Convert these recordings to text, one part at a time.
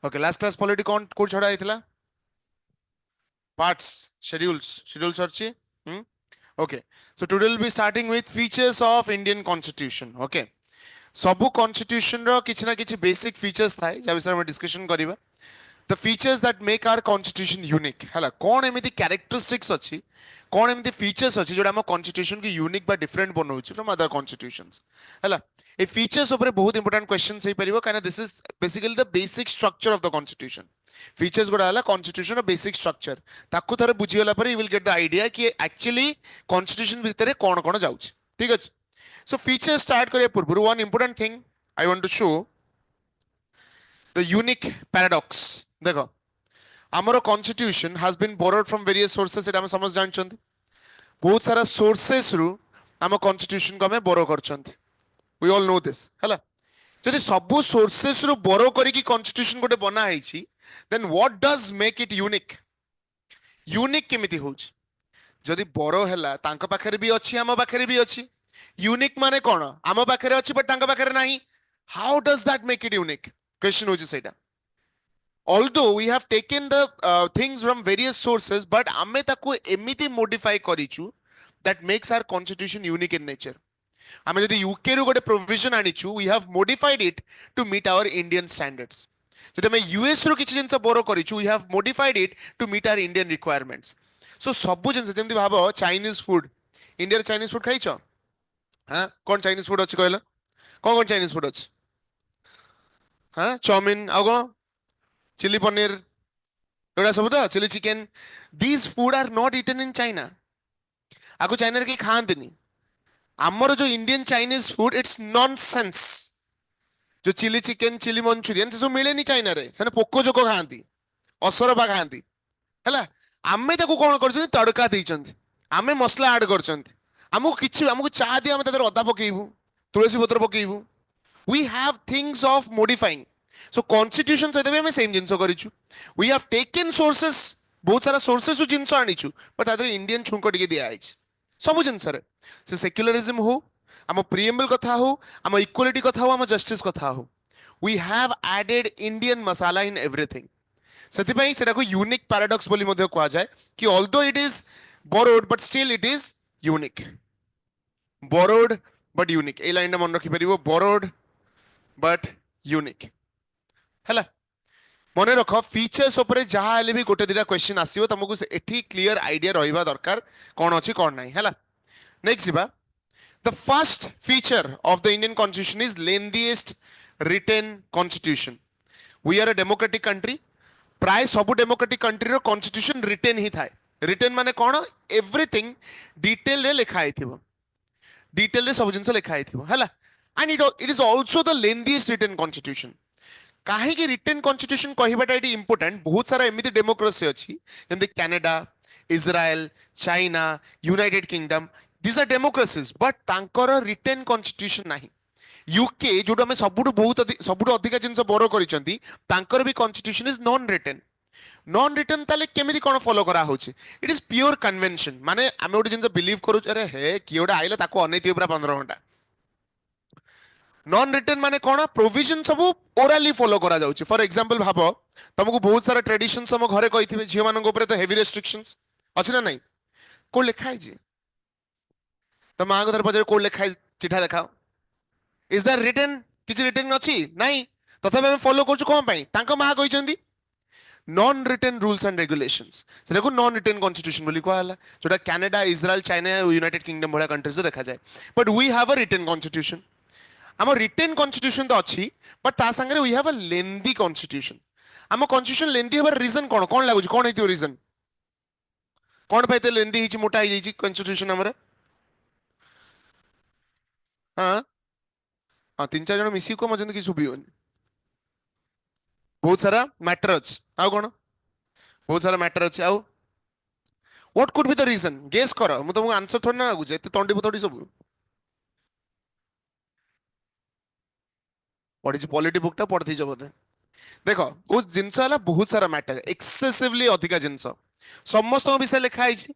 Okay last class polity कौन code छड़ा आइथिला parts schedules अछि okay so today will be starting with features of Indian constitution okay सबु constitution रो किछि ना किछि बेसिक फीचर्स थाए जा विषय में डिस्कशन करिबा the features that make our constitution unique हला कौन एमिति characteristics अछि कौन एमिति features अछि जोटा हम constitution की unique बा different बनौछि from other constitutions हला ए features ऊपर बहुत important questions हे परिबो काना this is basically the basic structure of the constitution features गोडा हला constitution ର basic structure ताकू थरे बुझी गला पर you will get the idea कि actually constitution भितरे कोन कोन जाउछि ठीक अछि so features start करिया पूर्व one important thing I want to show the unique paradox देखो आमर constitution has been borrowed from various sources एटा हम समझ जानछंती बहुत सारा सोर्सेस रु आम कॉन्स्टिट्यूशन को हमें बोरो करछंती वी ऑल नो दिस हला जदि सब सोर्सेस रु बोरो करी की कॉन्स्टिट्यूशन गोटे बना हैछि then what does make it unique unique केमिति होछ जदि बोरो हैला तांका पाखरे भी अछि आम पाखरे भी अछि यूनिक माने कोन आम पाखरे अछि बट तांका पाखरे नाही how does that make it unique question होछि सेटा although we have taken the things from various sources but ame taku emiti modify karichu that makes our constitution unique in nature ame jodi uk ru gote provision anichu we have modified it to meet our indian standards jodi ame us ru kichi jinsa boro karichu we have modified it to meet our indian requirements so sabu jinsa jemti bhabo chinese food india chinese food khaicho ha kon chinese food achi कहला kon chinese food achi ha chowmin ago chilli paneer एटा सब तो chilli chicken these food are not eaten in China आको China के खांतनी आमर जो Indian Chinese food it's nonsense जो चिली चिकन चिली मंचूरियन से सब मिले नहीं चाइना रे सेने पोको जोको खांती असरपा खांती हैला आमे ताको कोन करछन तड़का देइछन आमे मसला ऐड करछन हमको किछि हमको चाह दे हम तदर अदा पकेइबू तुलसी पत्र पकेइबू we have things of modifying so constitution सहित भी हमें सेम जिंसो करिछु we have taken sources बहुत सारा sources जिंसो आनिछु but तादर इंडियन छुंको टिके दिया आइछ सब जिंस रे से सेक्युलरिज्म हो हम प्रीएम्बल कथा हो हम इक्वालिटी कथा हो हम जस्टिस कथा हो we have added indian masala in everything सेति पई सेटा को यूनिक पैराडॉक्स बोली मध्ये कोआ जाय कि although it is borrowed but still it is unique borrowed but unique A line मन रखि परिबो borrowed but unique हैला मने रख फीचर्स ऊपर जहा हेले भी गोटे दिरा क्वेश्चन आसीबो तुमको एठी क्लियर आईडिया रहइबा दरकार कोन अछि कोन नाही हैला नेक्स्ट जिबा the first feature of the Indian constitution is lengthiest written constitution we are a democratic country प्राय सब डेमोक्रेटिक कंट्री रो कॉन्स्टिट्यूशन रिटन ही थाए रिटन माने कोन एवरीथिंग डिटेल रे लिखा आइथिबो डिटेल रे सब जिंस लिखा आइथिबो हैला and it is also the lengthiest written constitution काहे कि रिटन कॉन्स्टिट्यूशन कहबाटा एटी इंपोर्टेंट बहुत सारा एमिति डेमोक्रेसी अछि जेंति Canada Israel China United Kingdom this are democracies but तांकर रिटन कॉन्स्टिट्यूशन नाही यूके जोडो हमें सबुटु अधिक जिंस बोरो करिसंती तांकर भी कॉन्स्टिट्यूशन इज नॉन रिटन ताले केमिति कोन फॉलो करा होछि इट इज प्योर कन्वेंशन माने आमे ओडी जिंस बिलीव करू अरे हे कियोडा आइला ताको अनैति पूरा 15 घंटा नॉन रिटन माने कोन प्रोविजन सब ओरली फॉलो करा जाउची फॉर एग्जांपल भाबो तुमको बहुत सारा ट्रेडिशंस हम घरे कहिथिबे झियो मानन ऊपर तो हेवी रेस्ट्रिक्शंस अछि ना नहीं को लिखा है जी तो मां को धर पजे को लिखा है चिठा देखाओ इज दैट रिटन किछि रिटन अछि नहीं तथापि हम फॉलो करछु कोन पई तांको मां कहिचंदी non written rules and regulations से देखो नॉन रिटन कॉन्स्टिट्यूशन बोली को हला जोटा Canada Israel China United Kingdom भला कंट्रीज देखा जाए but we have a written constitution आम रिटेन कॉन्स्टिट्यूशन तो अच्छी बट ता संगे we have a lengthy constitution आम कॉन्स्टिट्यूशन लेंथी होबार रीजन कोन कोन लागु कोन हेतियो रीजन कोन पाइते लेंथी हिची मोटा hi जाई कॉन्स्टिट्यूशन हमर हां हां तीन चार जण मिसी को मजन की सुबियोन बहुत सारा मैटर अछि आ कोन बहुत सारा मैटर अछि आ what could be the reason guess करो मु तुमको आंसर थोड़ी ना लागु जे तंडी बतडी सब पढ़ी पॉलिटी बुक टा पढ़ी बोधे देख वो जिनस बहुत सारा मैटर एक्सेसिवली अधिका जिनस समस्त विषय लिखाई से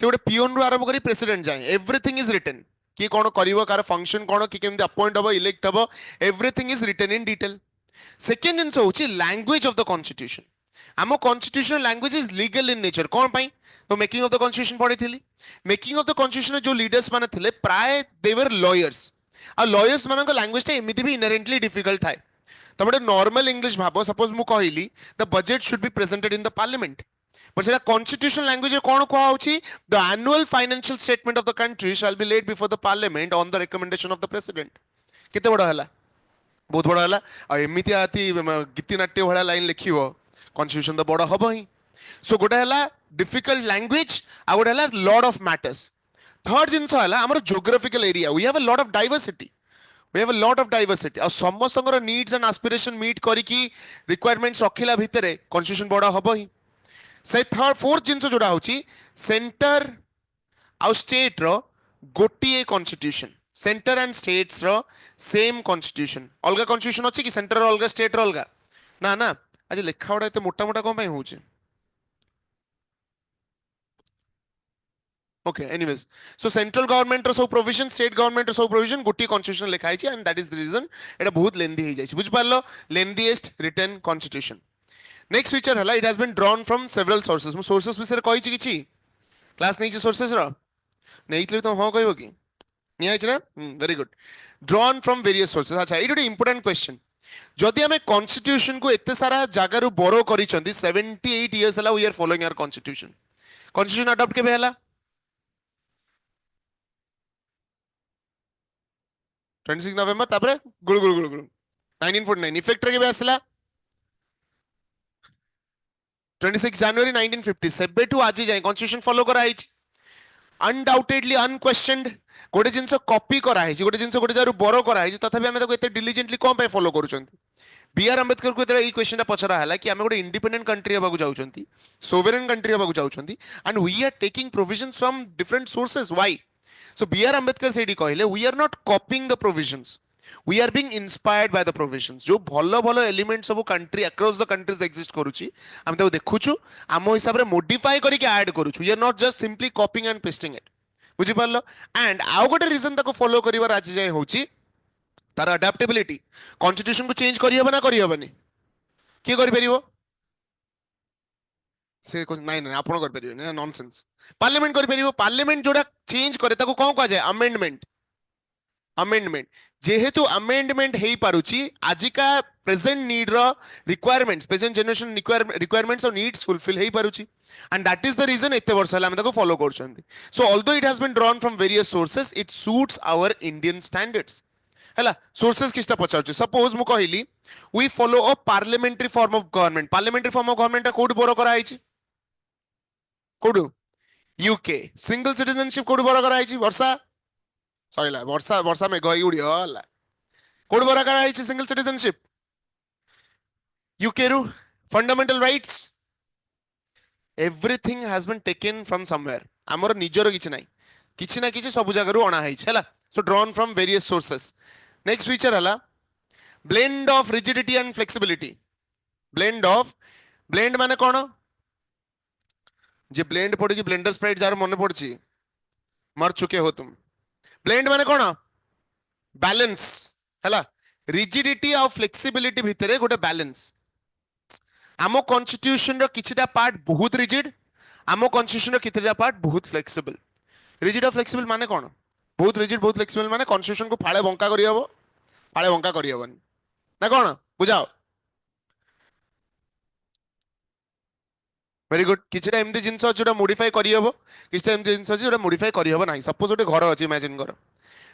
गोटे पिओन रु आरंभ कर प्रेसिडेंट जाए एवरीथिंग इज रिटन कि कौन कर कार फंक्शन कौन कि केमती अपॉइंट हम इलेक्ट हम everything is written in detail second जिनस होची लैंग्वेज ऑफ द कॉन्स्टिट्यूशन आम constitutional language is legal in nature कौन पाई तो मेकिंग ऑफ द कॉन्स्टिट्यूशन पढ़ी थी मेकिंग ऑफ द कॉन्स्टिट्यूशन जो लीडर्स माने थिले प्राय दे वर लॉयर्स आ लॉयर्स मानक लैंग्वेज टा एमिति भी इनहेरेंटली डिफिकल्ट थाए तो गोटे नॉर्मल इंग्लिश भाव सपोज मु कहली the budget should be presented in the parliament but सेटा कॉन्स्टिट्यूशनल लैंग्वेज कोन को आउची the annual financial statement of the country shall be laid before the parliament on the recommendation of the president केते बड़ हला बहुत बड़ हला आ एमिति आती गीति नाट्य भला लाइन लिखिबो कॉन्स्टिट्यूशन तो बड़ हम ही सो गोटे है डिफिकल्ट लैंग्वेज आ गोटे है लॉट ऑफ मैटर्स थर्ड जिनस है आमर geographical area we have a lot of diversity we have a lot of diversity आ समस्त नीड्स एंड एस्पिरेशन मीट करिकी रिक्वायरमेंट्स रखिला भितरे कॉन्स्टिट्यूशन बड़ हम ही से थर्ड फोर्थ जिनस जोड़ा होची सेंटर आ स्टेट रो गोटिए कॉन्स्टिट्यूशन सेंटर एंड स्टेट्स रो सेम कॉन्स्टिट्यूशन अलग कॉन्स्टिट्यूशन अछि कि सेंटर रो अलग स्टेट रो अलग ना ना आज लेखा गुड़ा एत मोटा मोटा कौन हो okay anyways so central government रो सब प्रोविजन स्टेट गवर्नमेंट रो सब प्रोविजन गोटी कॉन्स्टिट्यूशन लिखा है and that is the reason एटा बहुत लेंदी हो जाय बुझ पारलो lengthiest written constitution next feature हला it has been drawn from several sources मु सोर्सेस विषय कहि छि किछि क्लास नै छि सोर्सेस रो नैतले तो हां कहबो कि निया छि ना very good drawn from various sources अच्छा इट इंपोर्टेंट क्वेश्चन जदि आम कॉन्स्टिट्यूशन को एत सारा जगार बोरो कर 78 years we are following our constitution constitution adopt केबे हला 26 नवंबर तापरे गुळ गुळ गुळ गुळ 1949 इफेक्ट रे केबे आसला 26 जनवरी 1950 सेबे टू आज जाय कॉन्स्टिट्यूशन फॉलो करा हिच अनडाउटेडली अनक्वेश्चनड गोटे जिनस कॉपी करा हिच गोटे जिनस गोटे जरू बोरो करा हिच तथापि आमे ताको एते डिलिजेंटली कोन पे फॉलो करूछंती बी आर अंबेडकर को ये क्वेश्चन पचरा है कि आम गोटे इंडिपेंडेंट कंट्री होगा चाहते सोवेरेन कंट्री होगा चाहते and we are taking provision from different sources why so B R Ambedkar से कहले we are not copying the provisions we are being inspired by the provisions जो भलो भलो एलिमेंट सब country across the countries exist करूची हम ताको देखुछु आम हिसाब रे मॉडिफाई करके ऐड करूछु we are not just simply copying and pasting it बुझी पारलो एंड आउ गोटे रीजन ताको फॉलो करिवार आज जाय होची तार अडैप्टेबिलिटी कॉन्स्टिट्यूशन को चेंज करी हबना करी हबनी किए करि परिबो से नहीं नहीं आपण कर परिबो नॉनसेंस पार्लियामेंट करि परिबो पार्लियामेंट जोडा चेंज करे ताको कोन कहा जाय अमेंडमेंट अमेंडमेंट जेहेतु अमेंडमेंट हेई पारुची आजिका प्रेजेंट नीड रो रिक्वायरमेंट्स प्रेजेंट जनरेशन रिक्वायरमेंट्स और नीड्स फुलफिल हेई पारुची and that is the reason एते वर्ष हला हम ताको follow करछंती so although it has been drawn from various sources it suits our Indian standards हला सोर्सेस किस्ता पचाउछ सपोज मु कहिली we follow a parliamentary form of government कोड बोरो करा आइछि कोड यूके सिंगल सिटीजनशिप कोड बोरो करा आइछि वर्षा सॉरीला वर्षा वर्षा में गई उडी हला कोड बोरो करा आइछि सिंगल सिटीजनशिप यूके रु fundamental rights everything has been taken from somewhere हमर निजरो किछि ना किछि सब जगह रु अणा आइछि हला so drawn from various sources next feature हला blend of rigidity and flexibility blend माने कोन जे ब्लेंड पड़ी कि ब्लेंडर स्प्राइट जार मन पड़ची मर चुके हो तुम ब्लेंड माने कोन बैलेंस हला रिजिडिटी और फ्लेक्सिबिलिटी भितरे गोटे बैलेंस आमो कॉन्स्टिट्यूशन रो किछिटा पार्ट बहुत रिजिड आमो कॉन्स्टिट्यूशन रो किछिटा पार्ट बहुत फ्लेक्सिबल रिजिड और फ्लेक्सिबल माने कोन बहुत रिजिड बहुत फ्लेक्सिबल माने कॉन्स्टिट्यूशन को फाळे बंका करी हबो फाळे बंका करी हबन ना कोन बुझाओ वेरी गुड किछिटा एमदी जिंस जोटा मॉडिफाई करी हबो किछिटा एमदी जिंस जोटा मॉडिफाई करी हबो नाही सपोज गोटे घर अछि इमेजिन करो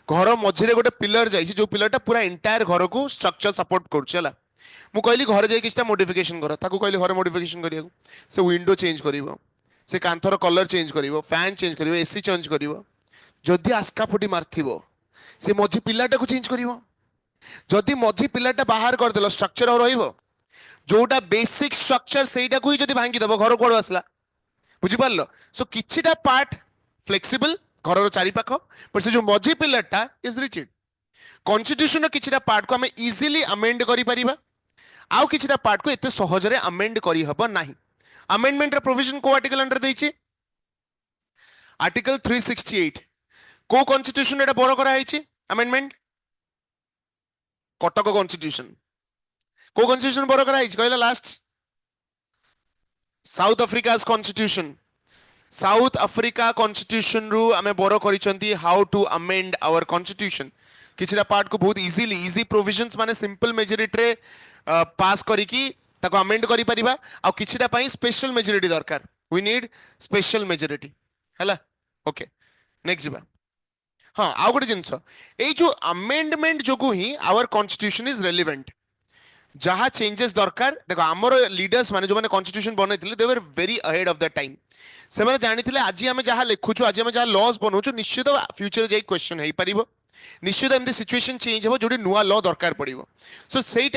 घर मझिरे गोटे पिलर जाइछि जो पिलरटा पूरा एंटायर घर को स्ट्रक्चर सपोर्ट करछ हला मु कहली घर जाई किछटा मॉडिफिकेशन करो ताकू कहली घर मॉडिफिकेशन करियो से विंडो चेंज करिवो से कांथर कलर चेंज करिवो फैन चेंज करिवो एसी चेंज करिवो जदि आस्का फुटी मारथिबो से मझी पिलाटा को चेंज करिवो जदि मझी पिलाटा बाहर कर देलो स्ट्रक्चर और रहिबो जोटा बेसिक स्ट्रक्चर सेटा को ही जदि भांगी दबो घर कोड आसला बुझी पारलो सो किछिटा पार्ट फ्लेक्सिबल घर रो चारि पाखो पर से जो मझी पिलाटा इज रिजिड कॉन्स्टिट्यूशन रो किछिटा पार्ट को हमें इजीली अमेंड करि परिबा आउ किछिटा पार्ट को एते सहज रे अमेंड करि हबो नाही अमेंडमेंट रे प्रोविजन को आर्टिकल अंडर देछि आर्टिकल 368 को कॉन्स्टिट्यूशन एटा बोरो करा हैछि अमेंडमेंट कटक कॉन्स्टिट्यूशन को कॉन्स्टिट्यूशन बर करा कहला last South Africa constitution South Africa constitution रु आमे बर करिसंती how to amend our constitution किछरा पार्ट को बहुत इजीली इजी प्रोविजंस माने सिंपल मेजॉरिटी रे पास करिकी ताको अमेंड करि परिबा आ किछरा पई स्पेशल मेजॉरिटी दरकार वी नीड स्पेशल मेजॉरिटी हला ओके नेक्स्ट जिबा हाँ आउ गोटे जिनस ए जो अमेंडमेंट जोगु ही आवर कॉन्स्टिट्यूशन इज रेलिवेंट जहाँ चेंजेस दरकार देखो आमर लीडर्स माने जो माने कॉन्स्टिट्यूशन बनैथिले they were very ahead of the time से माने जानिथिले आज आमे जहाँ लिखुछु आज आमे जहाँ लॉज बनौछु निश्चित फ्यूचर जाई क्वेश्चन हेई परिबो निश्चित एमती सिचुएशन चेंज हो जोडी नुवा लॉ दरकार पड़िबो सो सेई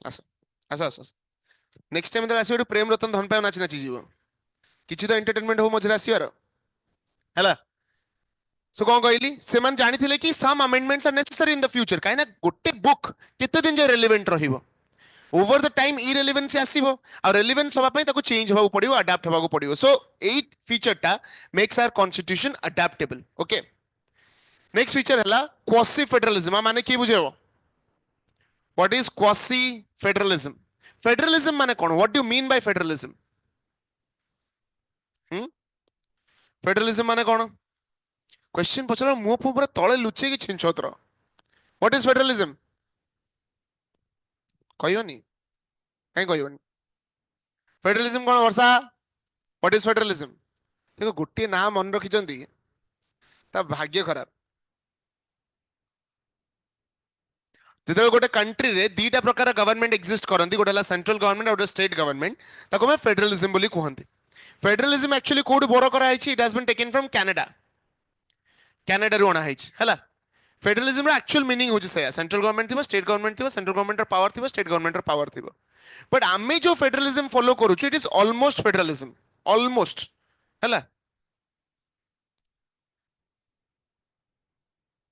आस आस आस नेक्स्ट टाइम तो आसीबो प्रेम रतन धन पायो नाची नाची जीवो किछि तो एंटरटेनमेंट हो मझरे आसीबार हला सो कौन कहली से मान जानिथिले कि some amendments are necessary in the future काहे ना गोटे बुक केते दिन जे रेलेवेंट रहिबो ओवर द टाइम इरेलेवेंस आसीबो आ रेलेवेंस होबा पई ताको चेंज होबा पड़िबो अडैप्ट होबा पड़िबो सो एट फीचर टा makes our constitution adaptable okay next feature हला क्वासी फेडरलिज्म माने की बुझेबो what is quasi federalism federalism माने कोन what do you mean by federalism federalism माने कोन क्वेश्चन पचरा मुंह पूरा तले लुचे की छिंछोत्र व्हाट इज फेडरलिज्म कहयोनी कहीं कहयोनी फेडरलिज्म कोन वर्षा व्हाट इज फेडरलिज्म देखो गोटे ना मन रखिचंती ता भाग्य खराब जेते गोटे कंट्री रे दीटा प्रकार गवर्नमेंट एग्जिस्ट करंती गोटे सेंट्रल गवर्नमेंट और स्टेट गवर्नमेंट ताको मैं फेडरलिज्म बोली कहंती फेडरलिज्म एक्चुअली कोड बोरो करा आइछि it has been taken from Canada Canada रू अना आइछि हला फेडरलिज्म रा एक्चुअल मीनिंग होछि से सेंट्रल गवर्नमेंट थिबो स्टेट गवर्नमेंट थिबो सेंट्रल गवर्नमेंट रा पावर थिबो स्टेट गवर्नमेंट रा पावर थिबो बट आमे जो फेडरलिज्म फॉलो करू it is almost federalism almost हला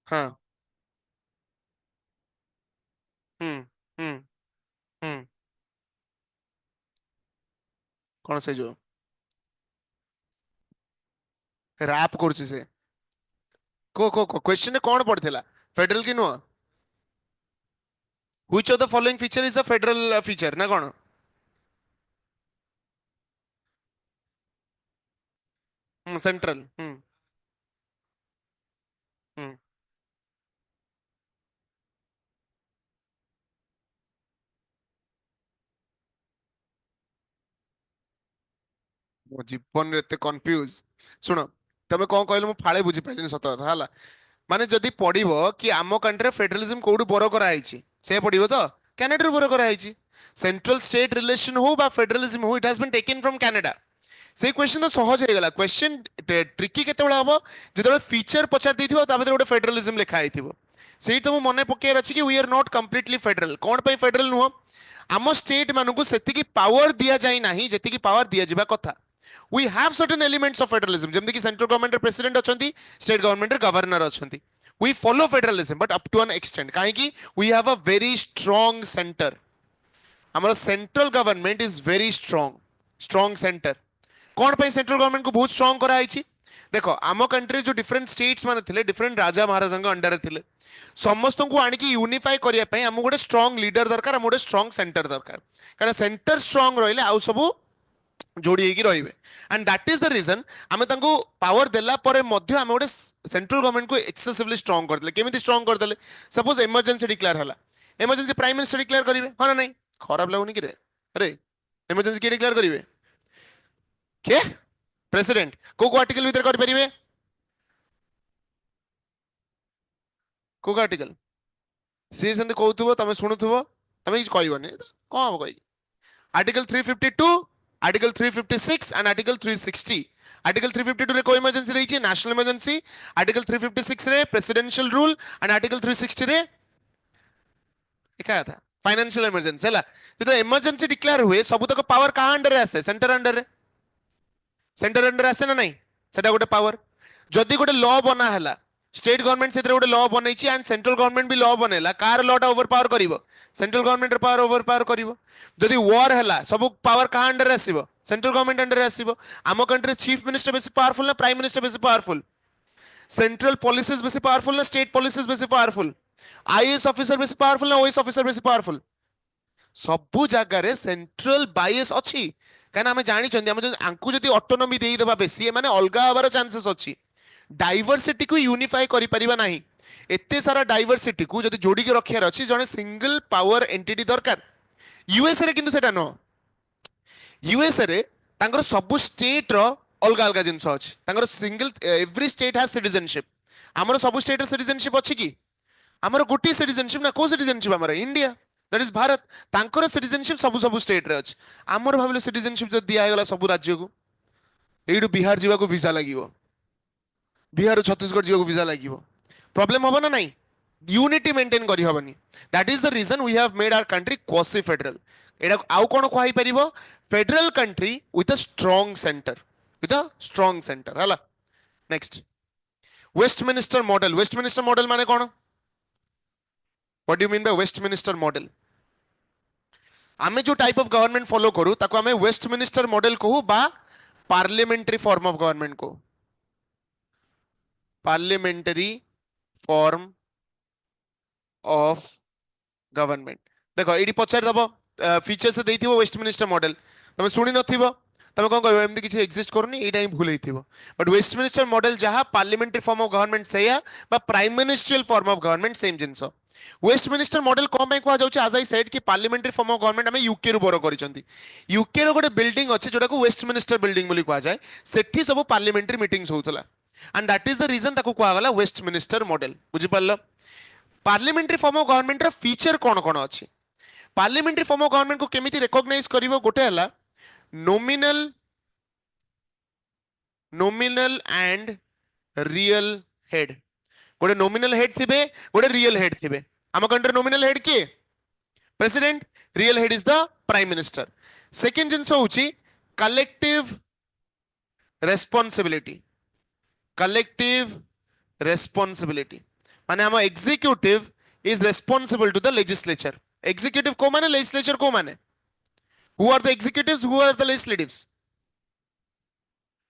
हां हम्म हम्म हम्म कौन से जो रैप करछि से को क्वेश्चन कौन पड़थिला फेडरल की नुआ which of the following feature is a federal feature ना कौन सेंट्रल हम्म मो जीवन रे एते कंफ्यूज सुनो तमे कौन कहले मु फाळे बुझी पाइलिन सत कथा हला माने जदी पडिबो कि आमो कंट्री फेडरलिज्म कोडू बोरो करा आइछि से पडिबो तो कनाडा रू बोरो करा आइछि सेंट्रल स्टेट रिलेशन हो बा फेडरलिज्म हो it has been taken from Canada से क्वेश्चन तो सहज हो गला क्वेश्चन ट्रिकी केते बडा हबो जेते फीचर पचार देथिबो ता भीतर गोटे फेडरलिज्म लिखा आइथिबो सेही तो मु मने पकेर अछि कि we are not completely federal कोन पई फेडरल नुहो आम स्टेट मानकु सेतिकी पावर दिया जाय नाही जेतिकी पावर दिया जिबा कथा we have certain elements of federalism जेमति कि सेंट्रल गवर्नमेंट प्रेसिडेंट अछंती स्टेट गवर्नमेंट गवर्नर अछंती we follow federalism but up to an extent काहे कि we have a very strong center हमर central government is very strong strong centre कोन पे central government को बहुत स्ट्रांग करा आइछि देखो आम कंट्री जो डिफरेंट स्टेट्स माने थिले डिफरेंट राजा महाराजा अंडर थिले समस्त को आनी की यूनिफाई करिया पे हम गोटे स्ट्रांग लीडर दरकार हम गोटे स्ट्रांग सेंटर दरकार कारण सेंटर स्ट्रांग रहिले आउ सब जोड़ी हेकी रहिबे and that is the reason आमे तांको पावर देला परे मध्य आमे गोटे सेंट्रल गवर्नमेंट को एक्सेसिवली स्ट्रांग कर देले केमिति स्ट्रांग कर देले सपोज इमरजेंसी डिक्लेयर हला इमरजेंसी प्राइम मिनिस्टर डिक्लेयर करिवे हां ना नहीं खराब लागुनी कि रे अरे इमरजेंसी के डिक्लेयर करिवे के प्रेसिडेंट को आर्टिकल भीतर कर परिवे को आर्टिकल से सेंते कहउथबो तमे सुनुथबो तमे किछ कहइबनी कोन हो कहि article 352 article 356 and article 360 article 352 रे को इमरजेंसी रही नेशनल इमरजेंसी आर्टिकल 356 रे प्रेसिडेंशियल रूल एंड आर्टिकल 360 रे एका था फाइनेंशियल इमरजेंसी हला तो इमरजेंसी डिक्लेयर हुए सब तक पावर कहां अंडर आसे सेंटर अंडर आसे ना नहीं सेटा गोटे पावर जदी गोटे लॉ बना हला स्टेट गवर्नमेंट से गोटे लॉ बनैछि एंड सेंट्रल गवर्नमेंट भी लॉ बनेला कार लॉ टा ओवर पावर करिवो central government power over power करिवो जदी वॉर हला सब पावर कहां अंडर आसीबो सेंट्रल गवर्नमेंट अंडर आसीबो आम कंट्री चीफ मिनिस्टर बेसी पावरफुल ना प्राइम मिनिस्टर बेसी पावरफुल सेंट्रल पॉलिसीज बेसी पावरफुल ना स्टेट पॉलिसीज बेसी पावरफुल आईएएस ऑफिसर बेसी पावरफुल ना ओएस ऑफिसर बेसी पावरफुल सबु जगार सेंट्रल बायस अच्छी कहीं आम जानी जदि ऑटोनॉमी देदेबा बेसी माने अलग हबार चांसेस अच्छी डाइवर्सिटी को यूनिफाई करि परिबा नाही एते सारा डाइवर्सिटी को जदि जोड़ी के रखियार अछि जने सिंगल पावर एंटिटी दरकार यूएस रे किंतु सेटा न यूएसए रे तांकर सब स्टेट रो अलग अलग जिंस अछि तांकर single every state has citizenship हमर सब स्टेट रो सिटीजनशिप अछि कि हमर गोटी सिटीजनशिप ना को सिटीजनशिप हमर इंडिया दैट इज भारत तांकर सिटीजनशिप सब सब स्टेट रे अछि हमर भाबले सिटीजनशिप जो दिया गेला सब राज्य को एडू बिहार जीवा को वीजा लागिवो बिहार छत्तीसगढ़ जीवा को वीजा लागिवो प्रॉब्लम होबो ना नहीं यूनिटी मेंटेन करी होबनी that is the reason we have made our country quasi federal एडा आउ कोन कहै परिबो federal country with a strong centre हला नेक्स्ट वेस्टमिनिस्टर मॉडल माने कोन what do you mean by Westminster model आमे जो टाइप ऑफ गवर्नमेंट फॉलो करू ताको आमे वेस्टमिनिस्टर मॉडल कहू बा पार्लियामेंट्री फॉर्म ऑफ गवर्नमेंट को पार्लियामेंट्री फॉर्म ऑफ गवर्नमेंट देखो एडी पचार दबो फीचर्स देइथिबो वेस्टमिनिस्टर मॉडल तमे सुनि नथिबो तमे कोन कहबो एमती किछि एग्जिस्ट करनी एटा ही भूल हेथिबो बट वेस्टमिनिस्टर मॉडल जहां पार्लियामेंट्री फॉर्म ऑफ गवर्नमेंट सेया बा prime ministerial form of government same जिंसो वेस्टमिनिस्टर मॉडल कोन पे कुआ जाउछि आज आई सेड कि पार्लियामेंट्री फॉर्म ऑफ गवर्नमेंट हमें यूके रु बोरो करिसंती यूके रो गोटे बिल्डिंग अछि जोटा को वेस्टमिनिस्टर बिल्डिंग बोली कुआ जाय सेठी सब पार्लियामेंट्री मीटिंग्स होउतला and that is the reason ताको कुआ गला वेस्टमिनिस्टर मॉडल बुझि परलो पार्लियामेंट्री फॉर्म ऑफ गवर्नमेंट रो फीचर कोन कोन अछि पार्लियामेंट्री फॉर्म ऑफ गवर्नमेंट को केमिति रिकॉग्नाइज करिवो गोटे हला नॉमिनल एंड रियल हेड गोटे नॉमिनल हेड थिबे गोटे रियल हेड थिबे आम कंट्री नॉमिनल हेड किए president real head is the prime minister second जिंस होउची कलेक्टिव रेस्पॉन्सिबिलिटी माने हम executive is responsible to the legislature executive को माने लेजिस्लेचर को माने who are the executives who are the legislatives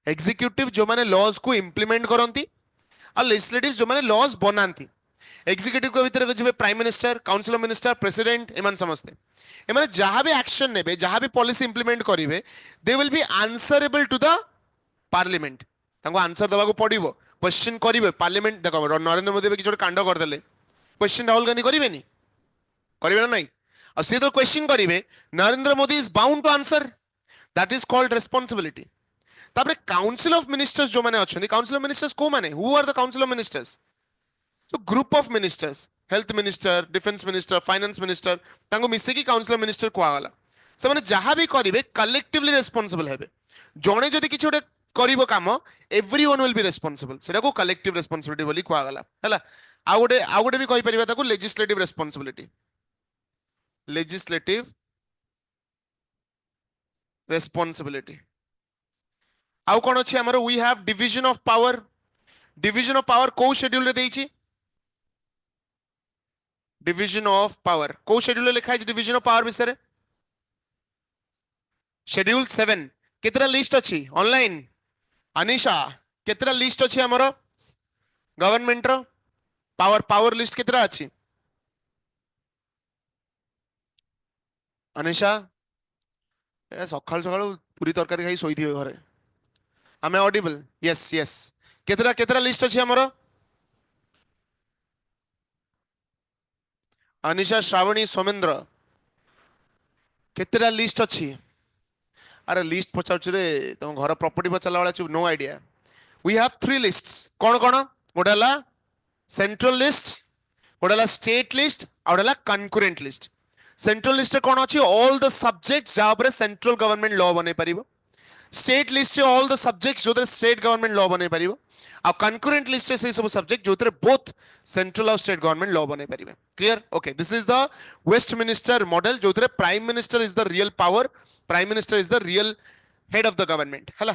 executive जो माने लॉज को इंप्लीमेंट करंती और लेजिस्लेटिव जो माने लॉज बनांती एग्जीक्यूटिव को भीतर जे prime minister council of minister president एमान समस्ते एमाने जहां भी एक्शन नेबे जहां भी पॉलिसी इंप्लीमेंट करिवे they will be answerable to the parliament तांको आंसर दबा को पड़िबो क्वेश्चन करिवे पार्लियामेंट देखो नरेंद्र मोदी किछ कांड कर देले क्वेश्चन राहुल गांधी करिवे नी करिवे ना नहीं और से तो क्वेश्चन करिवे Narendra Modi is bound to answer that is called responsibility तापरे काउंसिल ऑफ मिनिस्टर्स जो माने अछंती काउंसिल ऑफ मिनिस्टर्स को माने who are the council of ministers so group of ministers health minister defence minister finance minister तांको मिसे की काउंसिल ऑफ मिनिस्टर को आगला से माने जहां भी करिवे कलेक्टिवली रेस्पॉन्सिबल हेबे जणे जदी किछ ओटे करिवो काम एवरीवन विल बी रेस्पॉन्सिबल सेटा को कलेक्टिव रेस्पॉन्सिबिलिटी बोली को आगला हैला आ गोटे भी कहि परिबा ताको लेजिस्लेटिव रेस्पॉन्सिबिलिटी आउ कोन अछि हमर we have division of power को शेड्यूल रे देइछि डिवीजन ऑफ पावर को शेड्यूल रे लिखा है डिवीजन ऑफ पावर विषय रे शेड्यूल 7 केतरा लिस्ट अछि ऑनलाइन अनिशा केतरा लिस्ट अछि हमर गवर्नमेंट रो पावर लिस्ट केतरा अछि अनिशा ए सकाळ सकाळ पूरी तरकारी खाई सोई दियो घरे आमे ऑडिबल यस केतरा लिस्ट अछि हमर अनिशा श्रावणी सोमेंद्र केतरा लिस्ट अछि अरे लिस्ट पचाउछ रे तुम घर प्रॉपर्टी पचाला वाला छु no idea we have 3 lists कोन कोन गोडाला सेंट्रल लिस्ट गोडाला स्टेट लिस्ट और कंकरेंट लिस्ट सेंट्रल लिस्ट कोन अछि ऑल द सब्जेक्ट्स जा पर सेंट्रल गवर्नमेंट लॉ बने परिबो state list all the subjects जो स्टेट गवर्नमेंट लॉ बने परिबो आ कंकरेंट लिस्ट से सब सब्जेक्ट जो बोथ सेंट्रल और स्टेट गवर्नमेंट लॉ बने परिबे clear okay this is the Westminster model जो prime minister is the real power prime minister is the real head of the government हला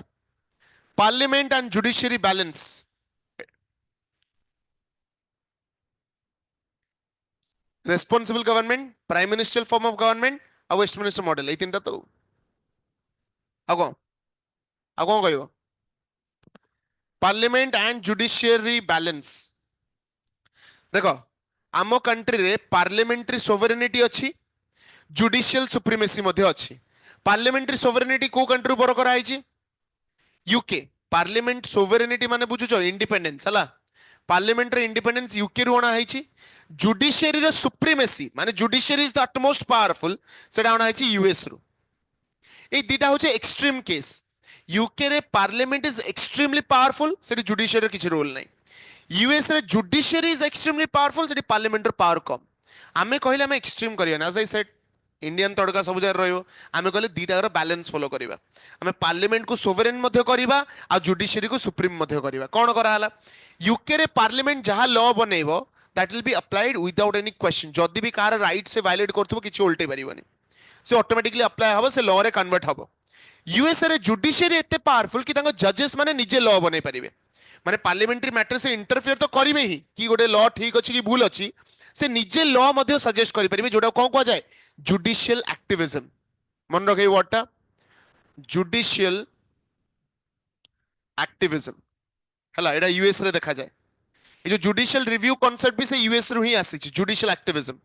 parliament and judiciary balance responsible government prime ministerial form of government और Westminster model ए तीनटा तो आगो कहियो parliament and judiciary balance देखो आम country रे parliamentary sovereignty अच्छी जुडिशियल सुप्रीमेसी मध्ये अछि पार्लियामेंट्री सोवरेनिटी को कंट्री बर करा आइछि यूके पार्लियामेंट सोवरेनिटी माने बुझुचो इंडिपेंडेंस हला पार्लियामेंट रे इंडिपेंडेंस यूके रु अणा आइछि जुडिशियरी रे सुप्रीमेसी माने judiciary is the utmost powerful सेटा अणा आइछि यूएस रु ए दिटा होचे एक्सट्रीम केस यूके रे पार्लियामेंट इज एक्सट्रीमली पावरफुल सेटी जुडिशियरी किछि रोल नै यूएस रे जुडिशियरी इज एक्सट्रीमली पावरफुल सेटी पार्लियामेंट रो पावर कम आमे कहिले आमे एक्सट्रीम करिया ना as I said Indian tadka सब जगह रहिबो आमे कहले दीटार बैलेंस फॉलो करिबा आमे पार्लियामेंट को सोवरेन मध्ये करिबा आ जुडिशियरी को सुप्रीम मध्ये करिबा कोन करा हला यूके रे पार्लियामेंट जहा लॉ बनेइबो that will be applied without any question जदी भी कार राइट से वायलेट करथबो किछि उल्टे परिबोनी से ऑटोमेटिकली अप्लाई हबो से लॉ रे कन्वर्ट हबो यूएस रे जुडिशियरी एते पावरफुल कि तांको जजेस माने निजे लॉ बनै परिबे माने पार्लियामेंट्री मैटर से इंटरफेयर तो करिवे ही कि गोटे लॉ ठीक अछि कि भूल अछि से निजे लॉ मध्ये सजेस्ट करि परिबे जोटा कोन को जाय जुडिशियल एक्टिविज्म मन रखे वर्डटा जुडिशियल एक्टिविज्म हला एडा यूएस रे देखा जाय ए जो जुडिशियल रिव्यू कांसेप्ट भी से यूएस रो ही आसी छि जुडिशियल एक्टिविज्म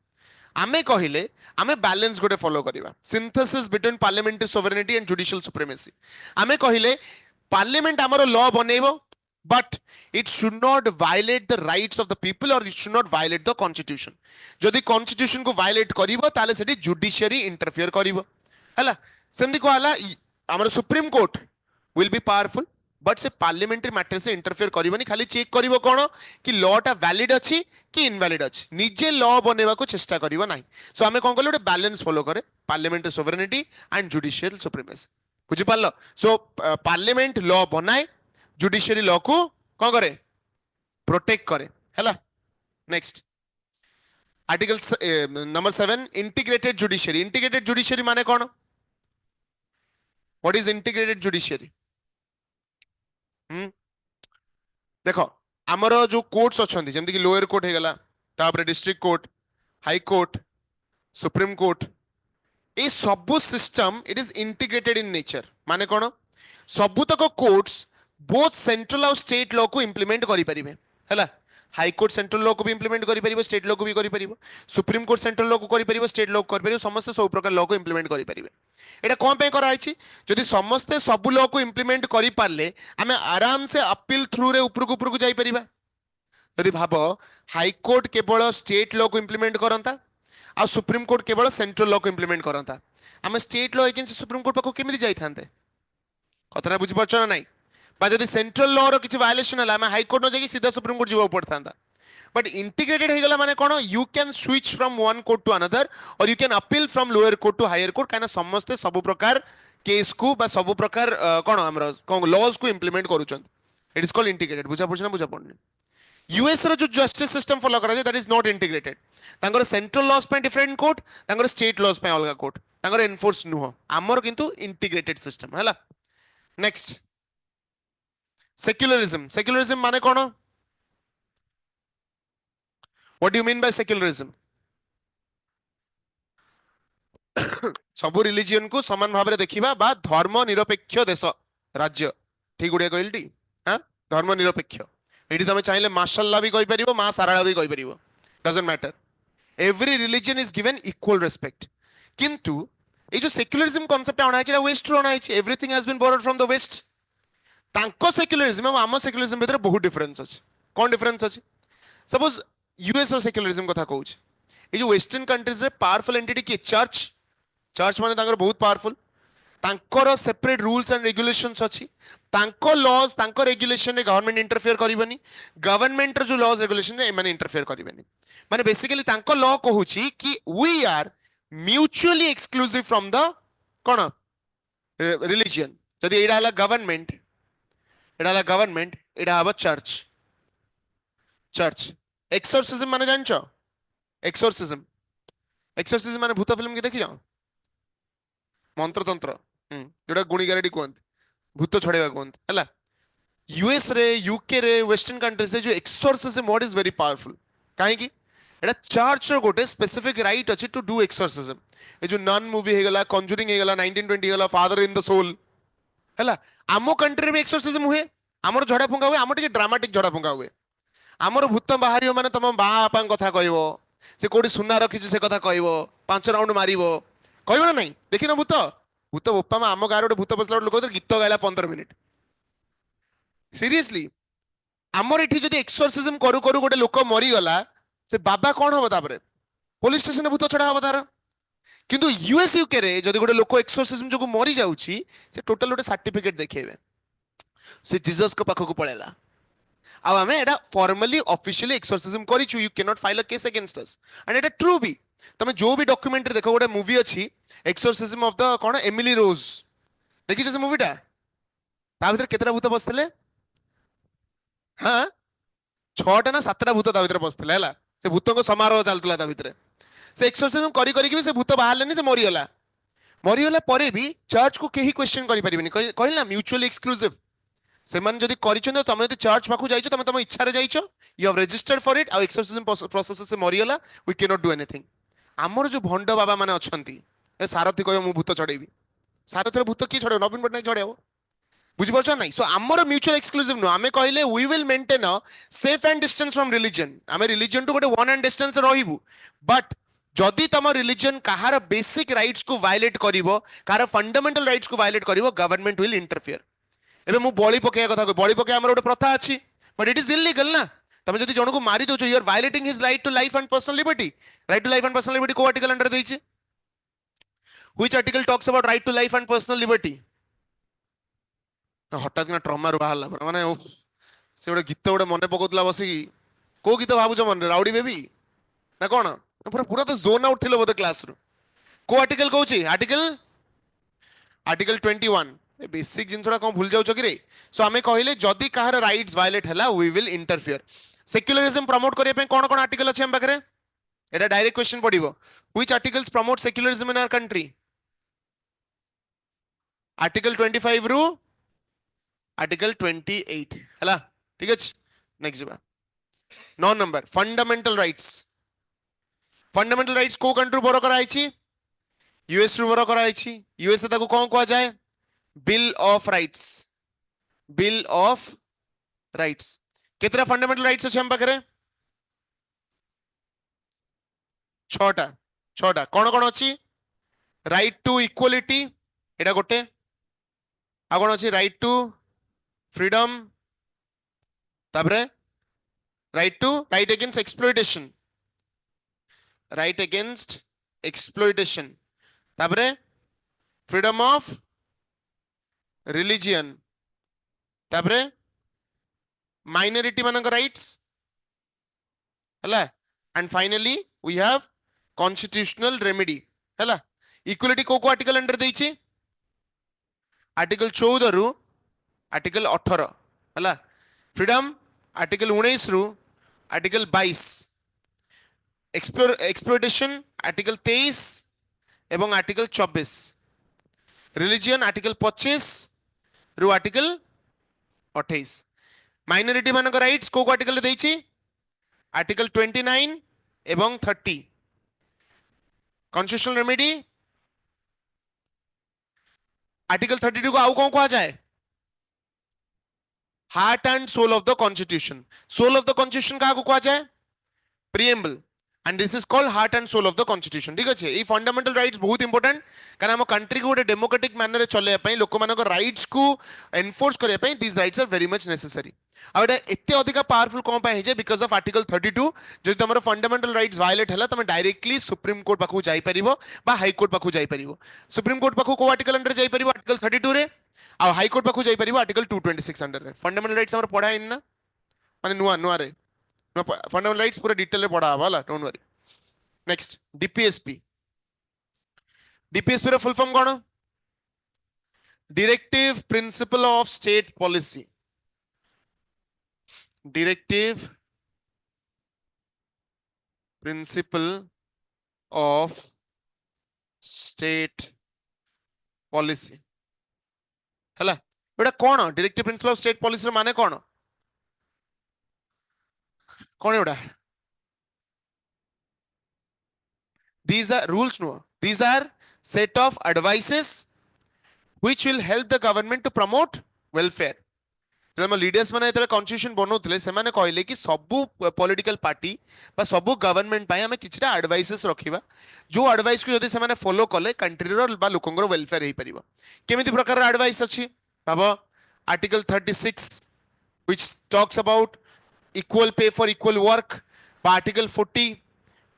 आमे कहिले आमे बैलेंस गोटे फॉलो करिबा synthesis between parliamentary sovereignty and judicial supremacy आमे कहिले पार्लियामेंट हमरो law बनेइबो but it should not violate the rights of the people or it should not violate the constitution जदि constitution को violate करिवो ताले सेठी judiciary interfere करिवो हला सेमति को हला हमर supreme court will be powerful but से parliamentary matter से interfere करिवोनी खाली चेक करिवो कोन कि लॉ टा वैलिड अछि कि इनवैलिड अछि निजे लॉ बनेवा को चेष्टा करिवो नाही सो हमें कोन कहले बैलेंस फॉलो करे parliamentary sovereignty and judicial supremacy बुझि पालो सो पार्लियामेंट लॉ बनाए जुडिशियरी लॉ को कौन करे प्रोटेक्ट करे हैला next article number 7 integrated judiciary माने कौन व्हाट इज इंटीग्रेटेड जुडिशियरी देखो हमर जो कोर्ट्स अछंती जेमति कि लोअर कोर्ट हे गला तापर district court high court supreme court ए सब system it is integrated in nature माने कौन सबुतक कोर्ट्स बोथ सेंट्रल और स्टेट लॉ को इंप्लीमेंट करि परिबे हैला हाई कोर्ट सेंट्रल लॉ को भी इंप्लीमेंट करि परिबो स्टेट लॉ को भी करि परिबो सुप्रीम कोर्ट सेंट्रल लॉ को करि परिबो स्टेट लॉ को करि परिबो समस्त सब प्रकार लॉ को इंप्लीमेंट करि परिबे एटा कोन पे करा आइछि जदि समस्त सब लॉ को इंप्लीमेंट करि पारले हमें आराम से अपील थ्रू रे ऊपर को जाई परिबा जदि भाबो हाई कोर्ट केवल स्टेट लॉ को इंप्लीमेंट करंता आ सुप्रीम कोर्ट केवल सेंट्रल लॉ को इंप्लीमेंट करंता हमें state law agency supreme court पाको केमिति जाई थांते कतरा बुझि परछ ना नाही बा जदि सेंट्रल लॉ रो किछि वायलेशन हला मैं हाई कोर्ट न जाई सीधा सुप्रीम कोर्ट जीवा पड़थांता बट इंटीग्रेटेड हे गला माने कोन you can switch from one court to another और you can appeal from lower court to higher court काना समस्त सब प्रकार केस को बा सब प्रकार कोन हमर कोन लॉज को इंप्लीमेंट करूछन इट इज कॉल्ड इंटीग्रेटेड बुझा पड़छ ना बुझा पड़नी यूएस रो जो जस्टिस सिस्टम फॉलो करा जे दैट इज नॉट इंटीग्रेटेड तांगर सेंट्रल लॉज पे डिफरेंट कोर्ट तांगर स्टेट लॉज पे अलगा कोर्ट तांगर एनफोर्स नुह हमर किंतु इंटीग्रेटेड सिस्टम हला नेक्स्ट सेक्युलरिज्म माने कौन what do you mean by secularism सब रिलीजियन को समान भाव में देखिबा बा धर्म निरपेक्ष देश राज्य ठीक गुडिया कहलटी हां धर्म निरपेक्ष एठी तमे चाहिले माशाल्लाह भी कहि परिबो मा साराळा भी कहि परिबो doesn't matter every religion is given equal respect किंतु ए जो सेक्युलरिज्म कांसेप्ट आना है वेस्ट रो आना है everything has been borrowed from the west तांको सेक्युलरिज्म और आम सेक्युलरिज्म भीतर बहुत डिफरेंस अछि कोन डिफरेंस अछि सपोज यूएस रो सेक्युलरिज्म कथा कहूछ ए जो वेस्टर्न कंट्रीज रे पावरफुल एंटिटी की चर्च माने तांकर बहुत पावरफुल तांकर सेपरेट रूल्स एंड रेगुलेशंस अछि तांको लॉज तांको रेगुलेशन रे गवर्नमेंट इंटरफेयर करिवनी गवर्नमेंट रो जो लॉज रेगुलेशन रे माने इंटरफेयर करिवनी माने बेसिकली तांको लॉ कहूछि कि we are mutually exclusive from the कोन रिलीजन जदि एडा हला गवर्नमेंट एडा हबो चर्च एक्सोर्सिज्म माने जानछो एक्सोर्सिज्म माने भूत फिल्म के देखि जाओ मंत्र तंत्र जोड़ा गुणी गारेडी कहते भूत छड़ेगा कहते हला यूएस रे यूके रे वेस्टर्न कंट्रीज रे जो exorcism what is very powerful काहे की एडा चर्च रो गोटे स्पेसिफिक राइट अछि टू डू एक्सोर्सिज्म ए जो नन मूवी हे गला कॉन्जूरिंग हे गला 1920 हे गला फादर इन द सोल हला आमो कंट्री रे एक्सोर्सिज्म हुए हमर झड़ा फुंगा हुए हमर टिके ड्रामाटिक झड़ा फुंगा हुए हमर भूत बाहरियो माने तम बा आपन कथा कहइबो से कोडी सुना रखिछ से कथा कहइबो 5 राउंड मारिबो कहब ना नहीं देखी ना भूत भूत बोपा मा आम गाँव गोटे भूत बसला लोक गीत गाइला 15 मिनिट सीरियसली आमर एठी जदि एक्सोर्सिज्म करू करू गोटे लोक मरीगला से बाबा कौन हम तापर पुलिस स्टेशन भूत छड़ा हम तार किंतु यूएस यूके रे जदि गोटे लोक एक्सोर्सिज्म जो मरी जाउची से टोटल गोटे सर्टिफिकेट देखेबे से जीसस को पाखक पळेला आ आमे एटा फॉर्मली ऑफिशियली एक्सोर्सिज्म करिचु you can not file a case against us and एटा ट्रू भी तमे जो भी डॉक्यूमेंट रे देखो गोटे मूवी अछि एक्सोर्सिज्म ऑफ द कोन एमिली रोज देखि से मूवीटा ता भीतर केतरा भूत बसथिले हाँ 6टा ना 7टा भूत ता भीतर बसथिले हला से भूतक समारोह चलतला ता भीतर से एक्सोर्सिज्म करी करी भी से भूत बाहरलेनी से मरीगला मरीगला परे भी चर्च को केही क्वेश्चन करि परिबेनी कहला म्यूचुअली एक्सक्लूसिव सेमान जदि करिछन तमे जदि चर्च पाखु जाइछो तमे तम इच्छा रे जाइछो you have registered for it आ एक्सोर्सिज्म प्रोसेस से मरीगला we can not do anything हमर जो भंड बाबा माने अछंती ए सारथी कहयो मु भूत चढ़ेबी सारथी भूत की चढ़ेबो नवीन पटनायक चढ़ेबो बुझी पारछ नहीं सो आमर म्यूचुअल एक्सक्लूसिव नो आमे कहले we will maintain a safe and distance from religion आमे रिलीजन टू गोटे वन एंड डिस्टेंस रहिबू बट जदि तम रिलीजन कहार बेसिक राइट्स को वायलेट करिवो कहार फंडामेंटल राइट्स को वायलेट करिवो गवर्नमेंट विल इंटरफियर एबे मु बळी पकेया कथा को बळी पके हमर गोटे प्रथा अछि बट इट इज इलीगल ना तमे जदि जणको मारी दोछ you are violating his right to life and personal liberty right to life and personal liberty को आर्टिकल अंडर देछि which article talks about right to life and personal liberty हठात किना ट्रॉमा रु बाहरला माने उफ से गोटे गीत गोटे मन पकोतला बसी को गीत भाबुछ मन राउडी बेबी ना कोन पूरा पूरा तो जोन आउट थिलो बोते क्लास रु को आर्टिकल कहूची आर्टिकल आर्टिकल 21 ए बेसिक जिनसडा कोन भूल जाउछ कि रे सो आमे कहिले जदी कहार राइट्स वायलेट हला we will interfere secularism promote करिया पे कोन कोन आर्टिकल अछि हम पाखरे एटा डायरेक्ट क्वेश्चन पडिबो which articles promote secularism in our country article 25 रु आर्टिकल 28 हला ठीक अछि नेक्स्ट जीवा 9 नंबर फंडामेंटल राइट्स को कंट्री बोरो कराइछि यूएस रु बोरो कराइछि यूएस ताको कोन कोआ जाय बिल ऑफ राइट्स केतरा फंडामेंटल राइट्स अछि हम पाखरे 6टा कोन कोन अछि राइट टू इक्वालिटी एटा गोटे आ कोन अछि राइट टू फ्रीडम तापरे राइट अगेंस्ट एक्सप्लॉइटेशन तापरे फ्रीडम ऑफ रिलीजियन तापरे माइनॉरिटी मानक राइट्स हला and finally we have constitutional remedy हला इक्वालिटी को आर्टिकल अंडर देछि आर्टिकल 14 रु आर्टिकल 18 हला फ्रीडम आर्टिकल 19 रु आर्टिकल 22 एक्सप्लोइटेशन आर्टिकल 23 एवं आर्टिकल 24 रिलीजियन आर्टिकल 25 रु आर्टिकल 28 माइनॉरिटी मानक राइट्स को आर्टिकल देछि आर्टिकल 29 एवं 30 कॉन्स्टिट्यूशनल रेमेडी आर्टिकल 32 को आउ कौन कहा जाए heart and soul of the constitution का कहा जाए preamble and this is called heart and soul of the constitution ठीक अच्छे ये फंडामेंटल राइट्स बहुत इंपोर्टेंट कारण हम कंट्री को गोटे डेमोक्रेटिक मैनर चलैया पई लोक मानक राइट्स को एनफोर्स करिया पई this rights are very much necessary आ एटा एते अधिक पावरफुल कोन पई हे जे बिकॉज ऑफ आर्टिकल 32 जदि तमरो फंडामेंटल राइट्स वायलेट हला तमे डायरेक्टली सुप्रीम कोर्ट पाखु जाई परिबो बा हाई कोर्ट पाखु जाई परिबो सुप्रीम कोर्ट पाखु को आर्टिकल अंडर जाई परिबो आर्टिकल 32 रे आ हाई कोर्ट पाखु जाई परिबो आर्टिकल 226 अंडर रे फंडामेंटल राइट्स हमर पढा इन ना माने नुआ रे फंडामेंटल राइट्स पूरा डिटेल रे पढा हला डोंट वरी नेक्स्ट डीपीएसपी रो फुल फॉर्म कोन directive principle of state policy directive principle of state policy हला एटा कोन directive principle of state policy रो माने कोन एटा these are rules no these are set of advices which will help the government to promote welfare जेतले leaders माने जेतले constitution बनौथिले सेमाने कहले कि सबु पॉलिटिकल पार्टी बा सबु गवर्नमेंट पई हमें किछटा एडवाइसेस रखिबा जो एडवाइस को यदि सेमाने फॉलो कले कंट्री रो बा लोकंगर वेलफेयर हेई परिबा केमिति प्रकार एडवाइस अछि बाबा article 36 which talks about equal pay for equal work বা आर्टिकल 40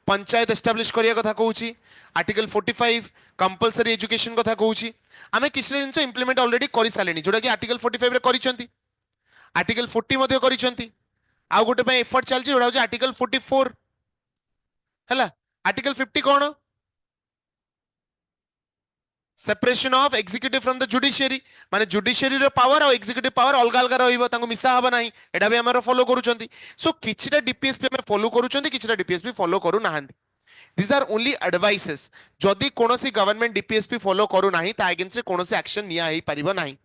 पंचायत एस्टाब्लिश करिया कथा कहूची आर्टिकल 45 कंपलसरी एजुकेशन कथा कहूची आमे किसी जिंस इंप्लीमेंट ऑलरेडी करि सालेनी जोटा कि आर्टिकल 45 रे करिसंती आर्टिकल 40 मध्ये करिसंती आउ गोटे पे एफर्ट चलची जोटा होची आर्टिकल 44 हैला article 50 cone separation of executive from the judiciary माने जुडिशियरी रो पावर और एग्जीक्यूटिव पावर अलग अलग रहइबो तांको मिसा हबा नाही एडा भी हमर फॉलो करूचंती सो किछटा डीपीएसपी हम फॉलो करूचंती किछटा डीपीएसपी फॉलो करू नाहंती these are only advices जदि कोनोसी गवर्नमेंट डीपीएसपी फॉलो करू नाही ता अगेंस्ट कोनोसी एक्शन निया हेई परिबो नाही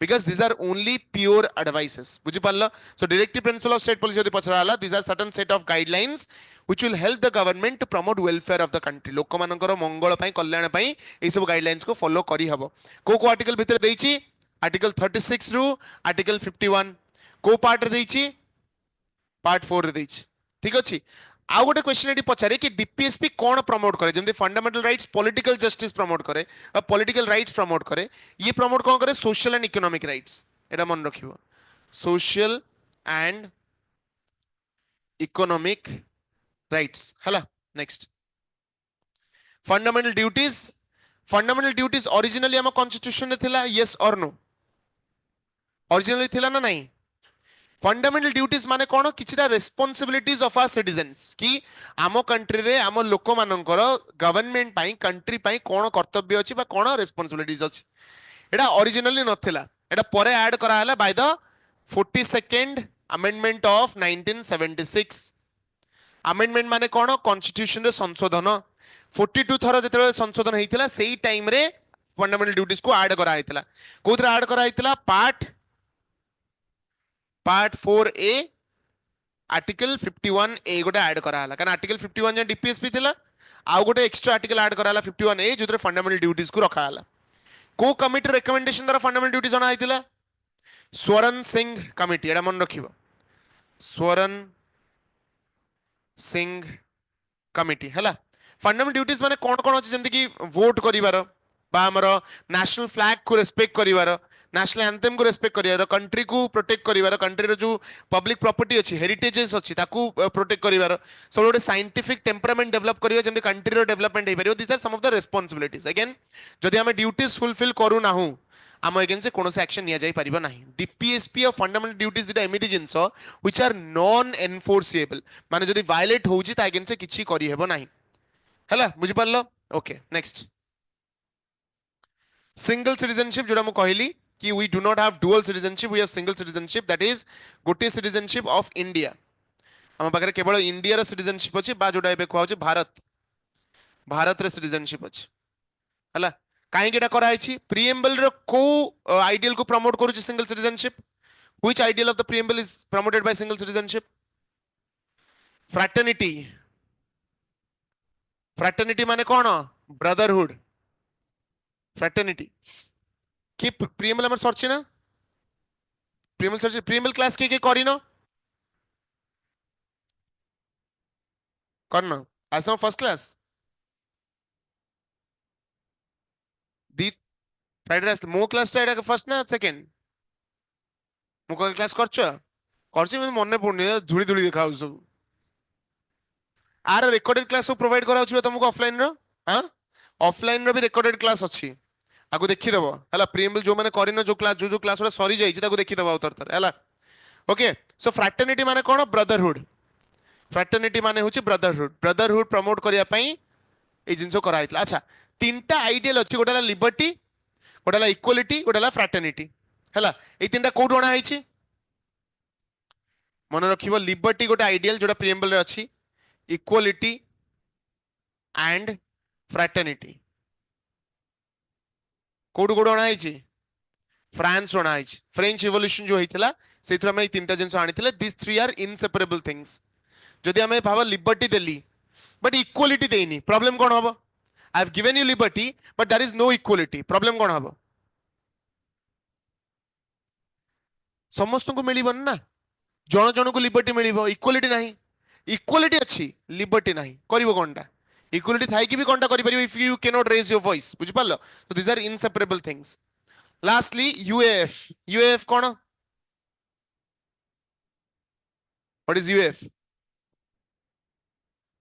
because these are only pure advices बुझि पारलो so directive principle of state policy यदि पछरा हला these are certain set of guidelines which will help the government to promote welfare of the country लोक मानकर मंगल पई कल्याण पई ए सब गाइडलाइंस को फॉलो करी हबो को आर्टिकल भितर देइची आर्टिकल 36 रु आर्टिकल 51 को पार्ट रे देइची पार्ट 4 रे देइची ठीक अछि आउ गोटे क्वेश्चन एटी पचारे कि डीपीएसपी कोन प्रमोट करे जेमति fundamental rights political justice promote करे और पॉलिटिकल राइट्स प्रमोट करे ये प्रमोट कोन करे सोशल एंड इकोनॉमिक राइट्स एटा मन रखिबो सोशल एंड इकोनॉमिक राइट्स हला नेक्स्ट फंडामेंटल ड्यूटीज ओरिजिनली हम कॉन्स्टिट्यूशन में थिला यस और नो ओरिजिनली थिला ना नहीं फंडामेंटल ड्यूटीज माने कोन किछटा रेस्पोंसिबिलिटीज ऑफ आवर सिटीजन्स कि आम कंट्री रे आम लोक मानकर गवर्नमेंट पाई कंट्री पाई कोन कर्तव्य अछि बा कोन रेस्पोंसिबिलिटीज अछि एटा ओरिजिनली नथिला एटा परे ऐड करा हला by the 42nd amendment of 1976 amendment माने कोन कॉन्स्टिट्यूशन रे संशोधन 42 थरो जेते संशोधन हेतिला सेही टाइम रे फंडामेंटल ड्यूटीज को ऐड करा हेतिला कोथरे ऐड करा हेतिला पार्ट 4A आर्टिकल 51A गोटे ऐड करा हला कारण आर्टिकल 51 जे डीपीएसपी थिला आउ गोटे एक्स्ट्रा आर्टिकल ऐड करा हला 51A जोतरे फंडामेंटल ड्यूटीज को रखा हला को कमिटी रिकमेंडेशन द्वारा फंडामेंटल ड्यूटीज जणा हेतिला स्वरण सिंह कमिटी एडा मन रखिबो स्वरण सिंह कमिटी हला फंडामेंटल ड्यूटीज माने कोन कोन अछि जेंति कि वोट करिवार बा हमर नेशनल फ्लैग को रेस्पेक्ट करिवार नेशनल एंथम को रेस्पेक्ट करिवार कंट्री को प्रोटेक्ट करिवार कंट्री रो जो पब्लिक प्रॉपर्टी अछि हेरिटेजेस अछि ताकू प्रोटेक्ट करिवार सब गोटे साइंटिफिक टेम्परामेंट डेवलप करियो जेंति कंट्री रो डेवलपमेंट हे परियो this are some of the responsibilities again जदि हम ड्यूटीज फुलफिल करू नाहु आम अगेंस्ट से कोनोसे एक्शन निया जाई परिबो नाही डीपीएसपी ऑफ फंडामेंटल ड्यूटीज दिटा एमिति जिंस व्हिच आर नॉन एनफोर्सेबल माने जदि वायलेट होउची ता अगेंस्ट से किछि करि हेबो नाही हला बुझि पारलो ओके नेक्स्ट सिंगल सिटीजनशिप जोडा मु कहली कि we do not have dual citizenship we have single citizenship that is गोटे सिटीजनशिप ऑफ इंडिया हम पाखरे केवल इंडिया रो सिटीजनशिप अछि बा जोडा एबे कहउ छै भारत रे सिटीजनशिप अछि हला काहे केटा करा आइछि प्रीएम्बल रो को आइडियल को प्रमोट करू छै single citizenship which ideal of the preamble is promoted by single citizenship fraternity माने कोन ब्रदरहुड फ्रैटर्निटी कि प्रीएम्बल हमर सर्च ना प्रीएम्बल क्लास के करिनो करना आसम फर्स्ट क्लास दी फ्राइडे आस मो क्लास टा एटा फर्स्ट ना सेकंड मो क्लास करछ मन पड़नी धूली धूली देखा सब आर रिकॉर्डेड क्लास सब प्रोवाइड करा होछि तुमको ऑफलाइन रो हां ऑफलाइन रो भी रिकॉर्डेड क्लास अछि आगु देखि देबो हला प्रीएम्बल जो माने करिनो जो क्लास वाला सरी जाई ताको देखि देबो उतर तर हला ओके सो फ्रैटर्निटी माने कोन ब्रदरहुड फ्रैटर्निटी माने होछि ब्रदरहुड प्रमोट करिया पई ए जिंसो करा आइतला अच्छा तीनटा आइडियल अछि गोटाला लिबर्टी गोटाला इक्वालिटी गोटाला फ्रैटर्निटी हला ए तीनटा कोड होना आइछि मन रखिबो लिबर्टी गोटा आइडियल जोटा प्रीएम्बल रे अछि equality and fraternity code code होना आइछि फ्रांस होना आइछि फ्रेंच रिवॉल्यूशन जो हेतिला सेथु हम ए तीनटा जिंस आनिथिले this three are inseparable things जदि हमें भाव लिबर्टी देली बट इक्वालिटी देनी प्रॉब्लम कौन हम I have given you liberty but there is no equality problem कौन हम समस्त को मिलिबन ना जन जन को लिबर्टी मिलिबो इक्वालिटी नहीं इक्वालिटी अच्छी लिबर्टी नहीं करिवो कोनटा इक्वालिटी थाई कि भी कोनटा करि परिबो if you can not raise your voice बुझ पालो so these are inseparable things lastly UAF UAF कोन व्हाट इज यूएएफ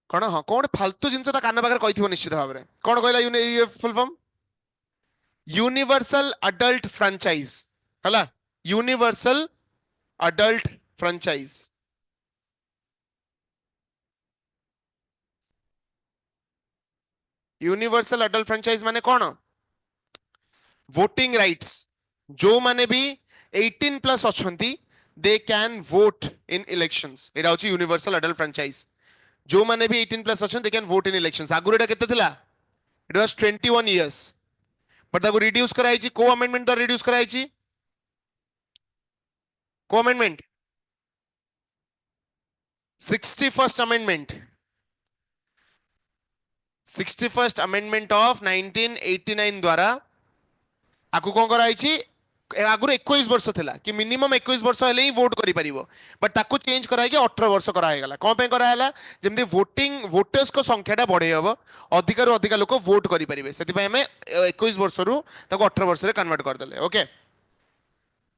कोन हां कोन फालतू जिंस ता कान पाखर कहिथिबो निश्चित भाव रे कोन कहला UAF full form universal adult franchise हला universal adult franchise universal adult franchise माने कौन वोटिंग राइट्स जो माने भी 18 प्लस अछंती they can vote in elections एटा होची यूनिवर्सल अडल्ट फ्रैंचाइज जो माने भी 18 प्लस अछंती they can vote in elections आगुर एटा केते थिला इट वाज 21 इयर्स बट ताको रिड्यूस कराई छी को अमेंडमेंट द्वारा रिड्यूस कराई छी को amendment 61st amendment 61st amendment of 1989 द्वारा आकु कोन कराई छी आगुर 21 वर्ष थिला कि मिनिमम 21 वर्ष हेले ही वोट करि परिबो बट ताकु चेंज कराई कि 18 वर्ष करा हेगला कोन पे करा हला जेमति वोटिंग वोटर्स को संख्याटा बढ़े हबो अधिक रु अधिक लोक वोट करि परिबे सेति पय हमें 21 वर्ष रु ताकु 18 वर्ष रे कन्वर्ट कर देले okay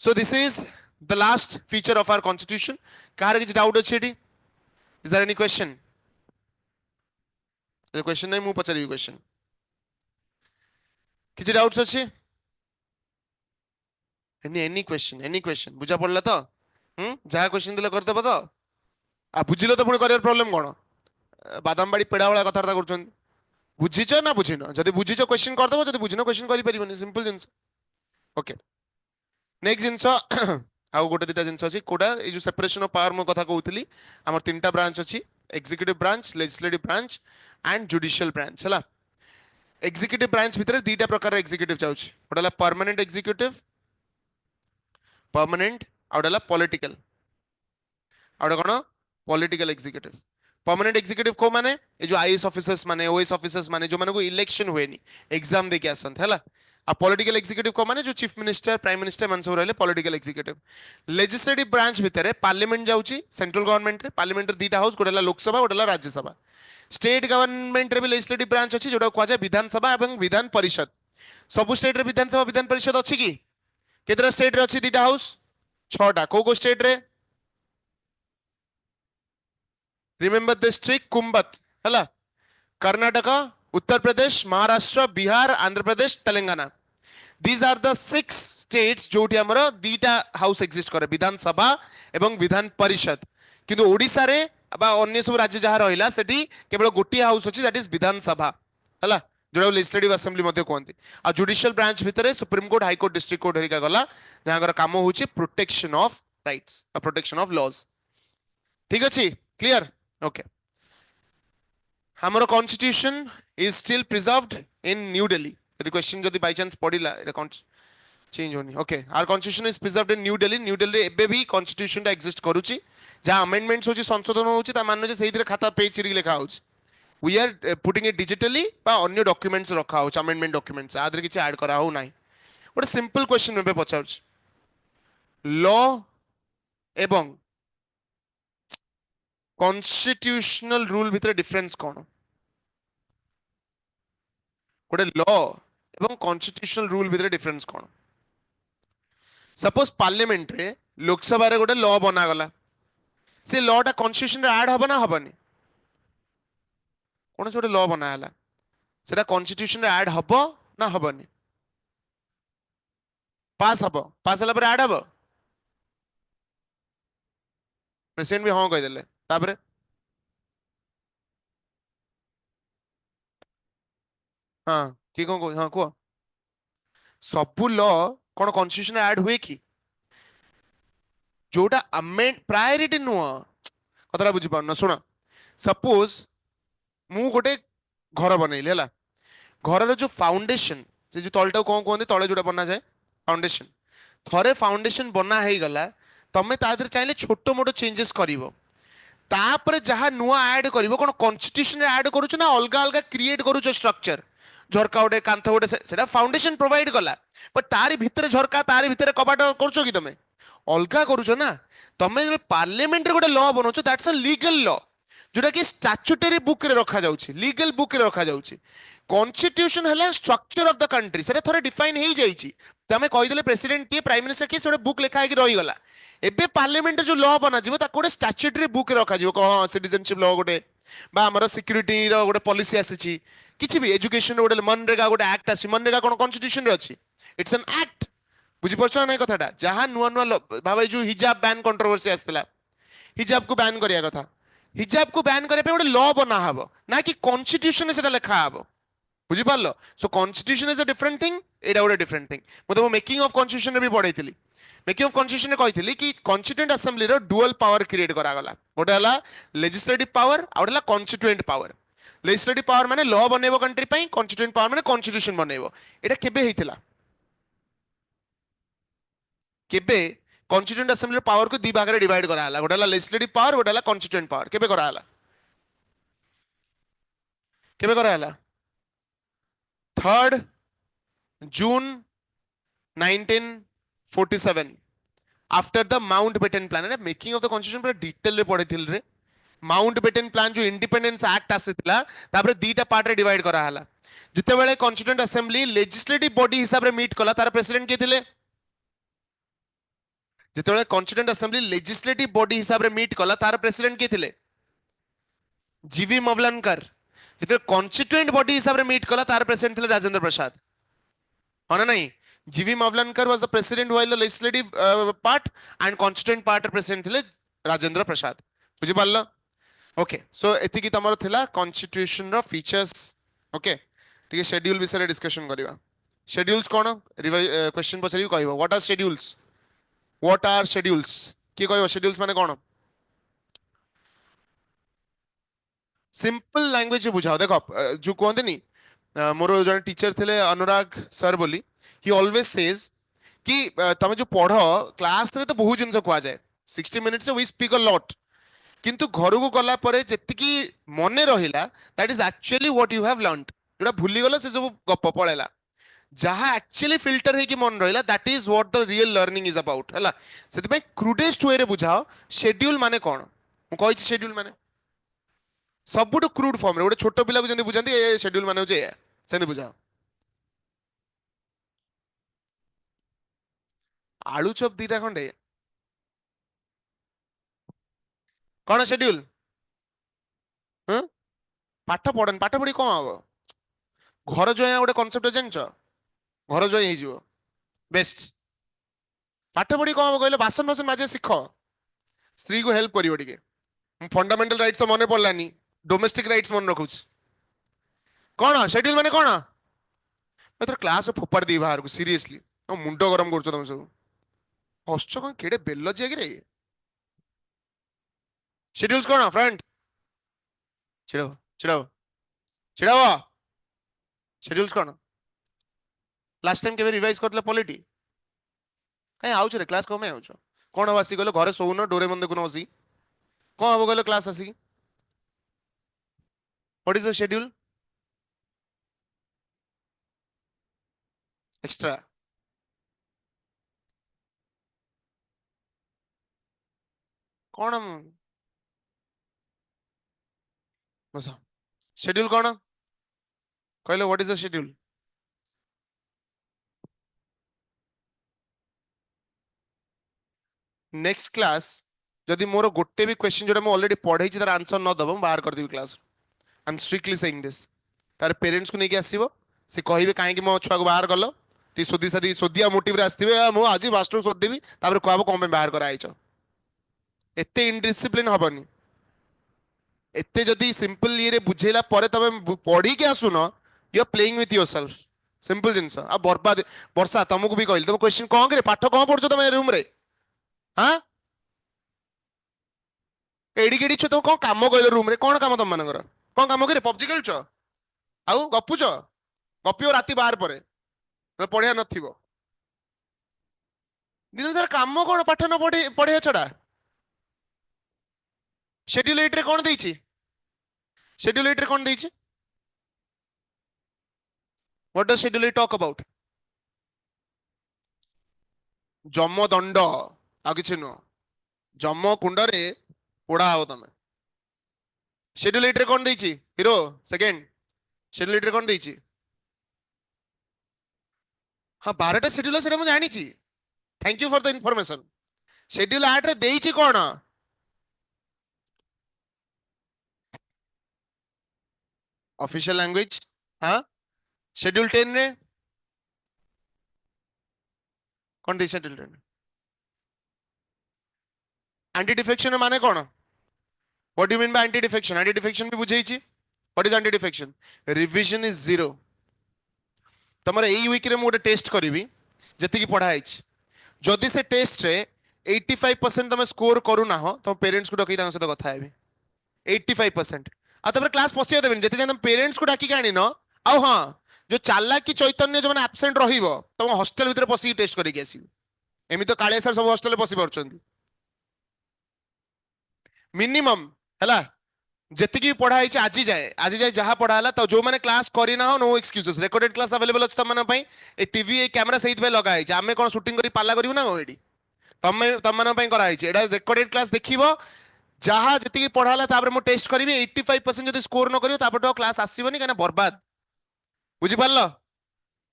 so this is the last feature of our constitution कार किछ डाउट अछि एटी is there any question question नहीं मु पचारि क्वेश्चन किछ डाउट्स अछि एनी क्वेश्चन बुझा पड़ला तो जहाँ क्वेश्चन दिले करते तो आ बुझिलो तो पुणी करियर प्रॉब्लम कोन बादामबाड़ी पेड़ा वाला कथार्ता करछन बुझिछ ना बुझिनो जदि बुझिछ क्वेश्चन कर दबो जदि बुझिनो क्वेश्चन करि परिबनी सिंपल जिंस ओके नेक्स्ट जिंस आउ गोटे दिटा जिंस अछि कोडा ए जो सेपरेशन ऑफ पावर मो कथा कहउतली हमर तीनटा ब्रांच अछि executive branch legislative branch and judicial branch हला एग्जीक्यूटिव ब्रांच भितर दीटा प्रकार एग्जीक्यूटिव जाउछ गोटेला परमानेंट एग्जीक्यूटिव परमानेंट आउडला पॉलिटिकल आउड कोन पॉलिटिकल एग्जीक्यूटिव परमानेंट एग्जीक्यूटिव को माने ए जो आईएएस ऑफिसर्स माने ओएस ऑफिसर्स माने जो माने को इलेक्शन हुएनी एग्जाम दे के आसंत हला आ पॉलिटिकल एग्जीक्यूटिव को माने जो चीफ मिनिस्टर प्राइम मिनिस्टर मन सब रहले पॉलिटिकल एग्जीक्यूटिव लेजिस्लेटिव ब्रांच भितर पार्लियामेंट जाउची सेंट्रल गवर्नमेंट रे पार्लियामेंट रे दीटा हाउस गोटेला लोकसभा गोटेला राज्यसभा स्टेट गवर्नमेंट रे भी लेजिस्लेटिव ब्रांच अछि जोडा को विधानसभा एवं विधान परिषद सब स्टेट रे विधानसभा विधान परिषद अछि की केतरा स्टेट रे अछि दीटा हाउस 6टा को स्टेट रे रिमेंबर दिस ट्रिक कुंभत हला Karnataka Uttar Pradesh Maharashtra Bihar Andhra Pradesh Telangana these are the 6 states जोटी हमर दीटा हाउस एग्जिस्ट करे विधानसभा एवं विधान परिषद किंतु ओडिसा रे बा अन्य सब राज्य जहा रहिला सेठी केवल गोटी हाउस अछि दैट इज विधानसभा हला जोड़ा लेजिस्लेटिव असेंबली मध्य कहते आ जुडिशियल ब्रांच भितर supreme court high court district court हेरिका गला जहां काम होची प्रोटेक्शन ऑफ राइट्स आ प्रोटेक्शन ऑफ लॉज ठीक अछि क्लियर ओके हमर constitution is still preserved in New Delhi यदि क्वेश्चन जदि बाय चांस पडिला एटा चेंज होनी okay our constitution is preserved in New Delhi एबे भी कॉन्स्टिट्यूशन टा एग्जिस्ट करूची जहां अमेंडमेंट्स होची संशोधन होची ता माननो जे सेहिदिरे खाता पेज चिरी लेखा होची we are putting it digitally बा अन्य डॉक्यूमेंट्स रखा हो अमेंडमेंट डॉक्यूमेंट्स आदर किछि ऐड करा हो नाही गोटे सिंपल क्वेश्चन में पचाउछ लॉ एवं कॉन्स्टिट्यूशनल रूल भितर डिफरेंस कोन गोटे लॉ एवं कॉन्स्टिट्यूशनल रूल भितर डिफरेंस कोन सपोज पार्लियामेंट रे लोकसभा रे गोटे लॉ बना गला से लॉ टा कॉन्स्टिट्यूशन रे ऐड हबो ना हबनी कौन से लॉ बनाला सेटा कॉन्स्टिट्यूशन रे ऐड हबो ना हबनी पास हला पर ऐड हबो प्रेसिडेंट भी हां कह देले तापर हां की कोन हां को सब लॉ कौन कॉन्स्टिट्यूशन रे ऐड हुए की जोटा अमेंड प्रायोरिटी नुह कतरा बुझी पाउन सुन सपोज मु गोटे घर बनैली है घर जो फाउंडेशन से जो तलटा कौन कहते तले जो बना जाए फाउंडेशन थरे फाउंडेशन बना हो गला तमें तादर चाहिए छोट मोट चेंजेस करिवो तापर जहाँ नुआ ऐड करिवो कोन कॉन्स्टिट्यूशन रे ऐड करूछ ना अलग अलग क्रिएट करूछ स्ट्रक्चर झरका गोटे कांथ गोटे सेटा फाउंडेशन प्रोवाइड कला बट तारी भितर झरका तारी भितर कबाट करूछ कि तमे अलगा करूछ ना तमे पार्लियामेंट रे गोटे लॉ बनौछ दैट्स अ लीगल लॉ जोटा कि स्टैट्यूटरी बुक रे रखा जाउछि लीगल बुक रे रखा जाउछि कॉन्स्टिट्यूशन हला स्ट्रक्चर ऑफ द कंट्री सेटा थोड़े डिफाइन हे जाइछि तमे कहि देले प्रेसिडेंट किए प्राइम मिनिस्टर किए सेटा बुक लिखा कि रही गला एबे पार्लियामेंट जो लॉ बना जिवो ताको गोटे स्टैट्यूटरी बुक रे रखा जिवो हां सिटीजनशिप लॉ गोटे बा हमर सिक्युरिटी रो गोटे पॉलिसी आसीछि किछि भी एजुकेशन रो गोटे मनरेगा गोटे एक्ट आसी मनरेगा कोन कॉन्स्टिट्यूशन रे अछि इट्स एन एक्ट बुझी पछो ना कथाटा जहां नुआ नुआ भाबे जो हिजाब बैन कंट्रोवर्सी आस्तला हिजाब को बैन करिया कथा हिजाब को बैन करिया पे गोटे लॉ बना हबो ना कि कॉन्स्टिट्यूशन में सेटा लिखा हबो बुझी पारलो so constitution is a different thing एटा गोटे डिफरेंट थिंग म तो मेकिंग ऑफ कॉन्स्टिट्यूशन रे भी पढैथिली मेकिंग ऑफ कॉन्स्टिट्यूशन रे कहिथिली कि कॉन्स्टिट्यूएंट असेंबली रो डुअल पावर क्रिएट करा गला गोटे हला लेजिस्लेटिव पावर आ गोटे हला कॉन्स्टिट्यूएंट पावर लेजिस्लेटिव पावर माने लॉ बनेबो कंट्री पई कॉन्स्टिट्यूएंट पावर माने कॉन्स्टिट्यूशन बनेबो एटा केबे हेतिला केबे कॉन्स्टिट्यूएंट असेंबली पावर को दी भाग रे डिवाइड करा हला गोटे हला लेजिस्लेटिव पावर गोटे हला कॉन्स्टिट्यूएंट पावर केबे करा हला केबे करा हला 3rd June 1947 after the Mountbatten plan अरे मेकिंग ऑफ द कॉन्स्टिट्यूशन पूरा डिटेल रे पढिथिल रे माउंटबेटन प्लान जो इंडिपेंडेंस एक्ट आसीतला तापर दीटा पार्ट रे डिवाइड करा हला जिते बेले कॉन्स्टिट्यूएंट असेंबली लेजिस्लेटिव बॉडी हिसाब रे मीट कला तार प्रेसिडेंट के थिले जिते बेले कॉन्स्टिट्यूएंट असेंबली लेजिस्लेटिव बॉडी हिसाब रे मीट कला तार प्रेसिडेंट के थिले जीवी मवलनकर जिते कॉन्स्टिट्यूएंट बॉडी हिसाब रे मीट कला तार प्रेसिडेंट थिले राजेंद्र प्रसाद हो ना नहीं G V Mavalankar was the president while the legislative part and constituent part president थिले राजेंद्र प्रसाद बुझी पारलो ओके सो एति की तमरो थिला कॉन्स्टिट्यूशन रो फीचर्स ओके ठीक है शेड्यूल विषय डिस्कशन करिवा शेड्यूल्स कोन क्वेश्चन पछरी कहबो व्हाट आर शेड्यूल्स की कहबो शेड्यूल्स माने कोन सिंपल लैंग्वेज बुझाओ देखो जो कहते नी मोर जन टीचर थे अनुराग सर बोली ही ऑलवेज सेज कि तुम जो पढ़ क्लास रे तो बहुत जिन कह जाए 60 minutes we speak a lot किंतु घर को गला परे जेतिकी मने रहिला that is actually what you have learned जोटा भूली गला से सब गप पळेला जहाँ एक्चुअली फिल्टर है कि मन रहिला that is what the real learning is about हला सेति पे क्रूडेस्ट वे रे बुझाओ शेड्यूल माने कोन मु कहि शेड्यूल माने सबुठ क्रूड फॉर्म रे गोटे छोट पिला को जंदी बुझांती ए शेड्यूल माने होचे सेंदी बुझाओ आलू चॉप दीटा खंडे कौन शेड्यूल हाँ पाठ पढ़ी कौन हम घर जो गोटे कनसेप्ट जानछ घर जो हो बेस्ट पाठ पढ़ी कौन हम कहले बासन बासन माजे शिख स्त्री को हेल्प करिवो टिके फंडामेंटल राइट्स तो मने पड़लानी डोमेस्टिक राइट्स मन रखुछ कौन शेड्यूल माने कौन मैं क्लास फोपाड़ दी बाहर को सीरियसली मुंड गरम कर तुम सब हस्च कौन केड़े बेल जे रे शेड्यूल्स कौन फ्रंट छिड़ो छिड़ो छिड़ो शेड्यूल्स कौन लास्ट टाइम केबे रिवाइज करथले पॉलिटी कहीं आउछ रे क्लास कमे आउछ कौन हम आसी गलो घरे सोउन डोरेमन देखुन आसी कौन हम गलो क्लास आसी what is the schedule extra कौन हम बस शेड्यूल कौन कहले what is the schedule next class जदि मोर गोटे भी क्वेश्चन जोटा मैं ऑलरेडी पढ़ाई तार आंसर न दब बाहर कर देबी class I am strictly saying this तार पेरेंट्स को लेके आसीबो से कहिबे काहे कि मो छुआ को बाहर गलो ती सोदी सदी सोदिया मोटिव रे आस्थिबे मो आज मास्टर सोद देबी तापर कहबो कोन पे बाहर कर आइछो एते इनडिसिप्लिन हबनी एते जदि सिंपल ये रे बुझेला परे तबे पढ़ी के आसुन you are playing with yourself simple जिंस आ बर्बाद वर्षा तुमको भी कहली तुम क्वेश्चन कौन करे पाठ कौन पढ़छो तुम रूम रे हाँ एडी केडी छ तुम कौन काम कहलो रूम रे कौन काम तुम मानकर कौन काम करे पबजी खेलछ आउ गपुछ गपियो राति बाहर परे पढ़िया नथिबो दिन सारा काम कौन पाठ न पढ़े पढ़िया छड़ा शेड्यूल 8 रे कौन देइछि शेड्यूल 8 रे कौन देइछि what does schedule 8 talk about जमदंड ଆଉ କିଛି ନୁହଁ। ଜମ କୁଣ୍ଡରେ ପୋଡା ହବ ତମେ। शेड्यूल 8 रे कौन ଦେଇଛି ହିରୋ ସେକେଣ୍ଡ शेड्यूल 8 ରେ କଣ ଦେଇଛି? ହଁ 12ଟା शेड्यूल ସେଟା ମୁଁ ଜାଣିଛି। Thank you for the information. Schedule 8 ରେ ଦେଇଛି କଣ? Official language. हाँ शेड्यूल 10 रे कौन ଦେଇଛି शेड्यूल 10? एंटी डिफेक्शन माने कौन? What do you mean by anti defection? Anti defection भी बुझेइछि। What is anti defection? Revision is 0। तमरे एई वीक रे मु गोटे टेस्ट करिवि जति की पढ़ा आइछि। जदि से टेस्ट रे 85% तमे स्कोर करू ना हो तो पेरेंट्स को डकई तांग सहित कथा हेबी। 85% आ तमरे क्लास पसिया देबेन जति जन पेरेंट्स को डाकी कानी न। आ हां जो चालाकी चैतन्य जो माने एब्सेंट रहिबो तम हॉस्टल भीतर पसी टेस्ट करि के आसी। एमि तो काळे सर सब हॉस्टल रे पसी परछंती मिनिमम हैला। जेतिकी पढ़ा है आज जाए जहां पढ़ा है तो जो मैंने क्लास करी ना हो no excuses. Recorded class available अछि तमन पई। ए टीवी ए कैमरा सहित पे लगा है। आमे कोन शूटिंग करी पाला करिवु ना एडी तमे तमन पई करा है। एडा रिकॉर्डेड क्लास देखिबो जहां जेतिकी पढ़ा है तापर मु टेस्ट करिवि 85% जदि स्कोर न करियो तापर तो क्लास आसीबनी काना बर्बाद। बुझि पारलो?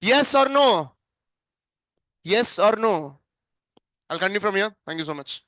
Yes or no? Yes or no? I will continue from here. Thank you so much.